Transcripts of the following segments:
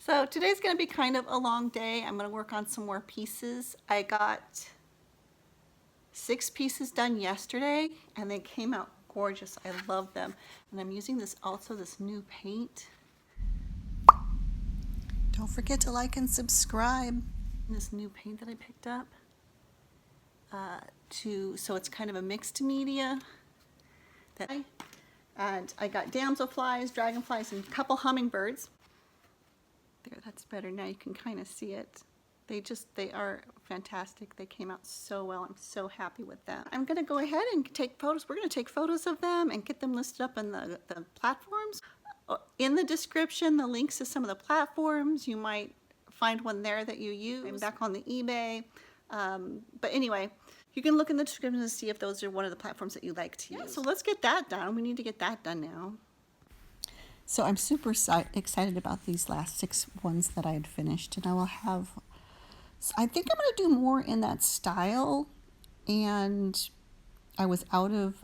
So today's going to be kind of a long day. I'm going to work on some more pieces. I got 6 pieces done yesterday and they came out gorgeous. I love them. And I'm using this new paint. Don't forget to like and subscribe. This new paint that I picked up. So it's kind of a mixed media. And I got damselflies, dragonflies, and a couple hummingbirds. There, that's better. Now you can kind of see it. They are fantastic. They came out so well. I'm so happy with them. I'm going to go ahead and take photos. We're going to take photos of them and get them listed up in the platforms. In the description, the links to some of the platforms. You might find one there that you use. I'm back on the eBay. But anyway, you can look in the description to see if those are one of the platforms that you like to use. So let's get that done. We need to get that done now. So I'm super excited about these last 6 ones that I had finished, and I will have, I think I'm going to do more in that style. And I was out of,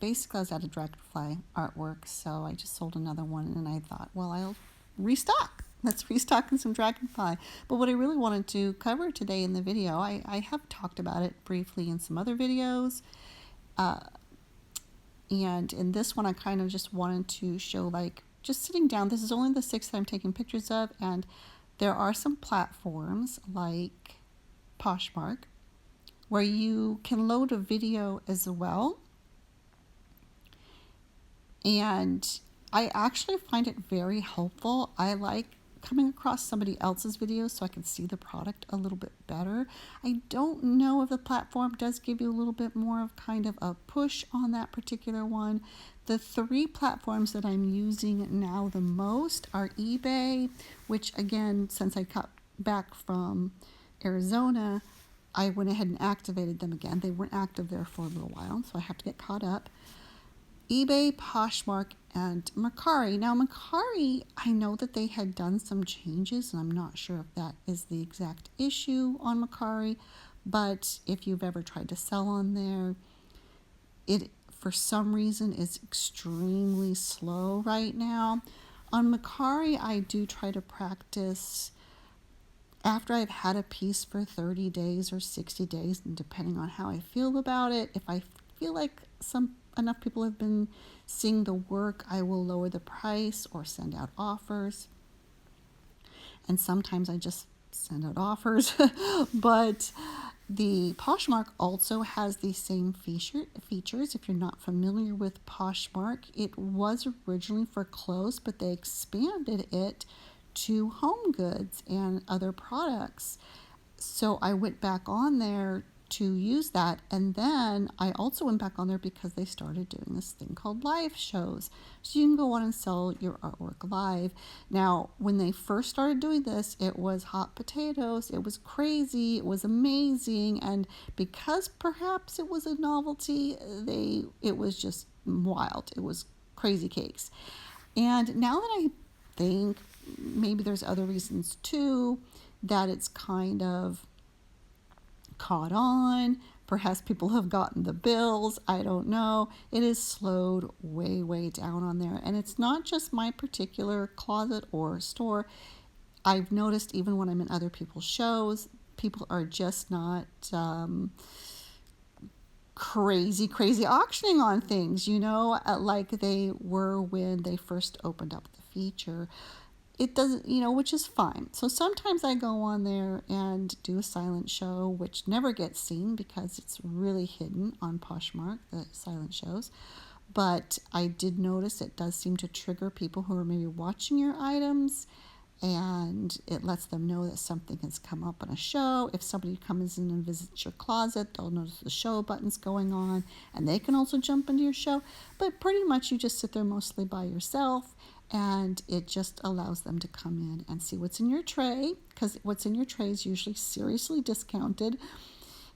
basically I was out of dragonfly artwork, so I just sold another one, and I thought, well, I'll restock. Let's restock in some dragonfly. But what I really wanted to cover today in the video, I have talked about it briefly in some other videos. And in this one, I kind of just wanted to show, like, just sitting down. This is only the 6 that I'm taking pictures of, and there are some platforms like Poshmark where you can load a video as well. And I actually find it very helpful. I like coming across somebody else's videos so I can see the product a little bit better. I don't know if the platform does give you a little bit more of kind of a push on that particular one. The 3 platforms that I'm using now the most are eBay, which again, since I got back from Arizona, I went ahead and activated them again. They weren't active there for a little while, so I have to get caught up. eBay, Poshmark, and mercari. Now mercari, I know that they had done some changes, and I'm not sure if that is the exact issue on mercari, but if you've ever tried to sell on there, it for some reason is extremely slow right now. On mercari, I do try to practice after I've had a piece for 30 days or 60 days, and depending on how I feel about it. If I feel like enough people have been seeing the work, I will lower the price or send out offers. And sometimes I just send out offers. But the Poshmark also has the same features. If you're not familiar with Poshmark, it was originally for clothes, but they expanded it to home goods and other products. So I went back on there to use that, and then I also went back on there because they started doing this thing called live shows, so you can go on and sell your artwork live. Now when they first started doing this, it was hot potatoes, it was crazy, it was amazing, and because perhaps it was a novelty, it was just wild, it was crazy cakes. And now that I think maybe there's other reasons too that it's kind of caught on. Perhaps people have gotten the bills. I don't know. It is slowed way down on there. And it's not just my particular closet or store. I've noticed even when I'm in other people's shows, people are just not crazy auctioning on things, like they were when they first opened up the feature. It doesn't, which is fine. So sometimes I go on there and do a silent show, which never gets seen because it's really hidden on Poshmark, the silent shows. But I did notice it does seem to trigger people who are maybe watching your items, and it lets them know that something has come up on a show. If somebody comes in and visits your closet, they'll notice the show button's going on, and they can also jump into your show. But pretty much you just sit there mostly by yourself, and it just allows them to come in and see what's in your tray, because what's in your tray is usually seriously discounted.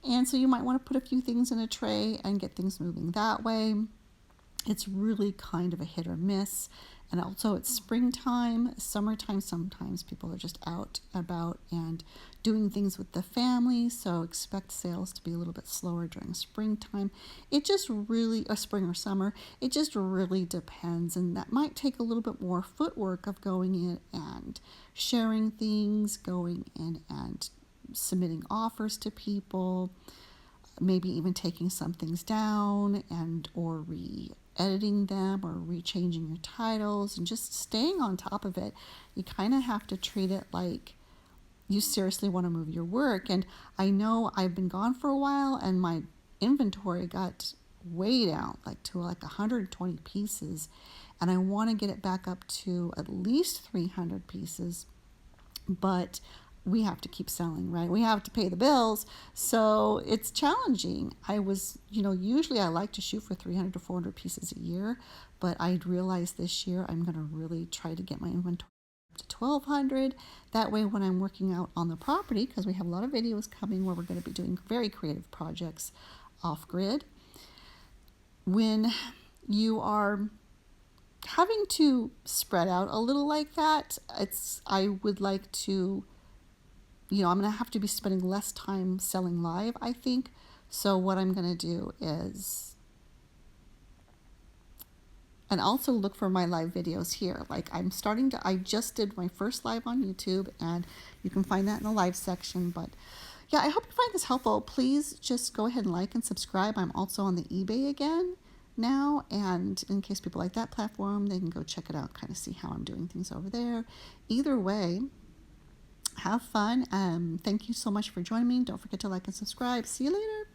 And so you might want to put a few things in a tray and get things moving that way. It's really kind of a hit or miss. And also it's springtime, summertime, sometimes people are just out about and doing things with the family, so expect sales to be a little bit slower during springtime. It just really, or spring or summer, it just really depends, and that might take a little bit more footwork of going in and sharing things, going in and submitting offers to people, maybe even taking some things down and or re-editing them or re-changing your titles and just staying on top of it. You kind of have to treat it like you seriously want to move your work. And I know I've been gone for a while and my inventory got way down, like to like 120 pieces, and I want to get it back up to at least 300 pieces, but we have to keep selling, right? We have to pay the bills. So it's challenging. Usually I like to shoot for 300 to 400 pieces a year, but I realized this year I'm going to really try to get my inventory up to 1,200. That way, when I'm working out on the property, because we have a lot of videos coming where we're going to be doing very creative projects off grid, when you are having to spread out a little like that, I would like to, I'm going to have to be spending less time selling live, I think. So what I'm going to do is, and also look for my live videos here. Like I just did my first live on YouTube, and you can find that in the live section. But yeah, I hope you find this helpful. Please just go ahead and like and subscribe. I'm also on the eBay again now, and in case people like that platform, they can go check it out, kind of see how I'm doing things over there. Either way, have fun. Thank you so much for joining me. Don't forget to like and subscribe. See you later.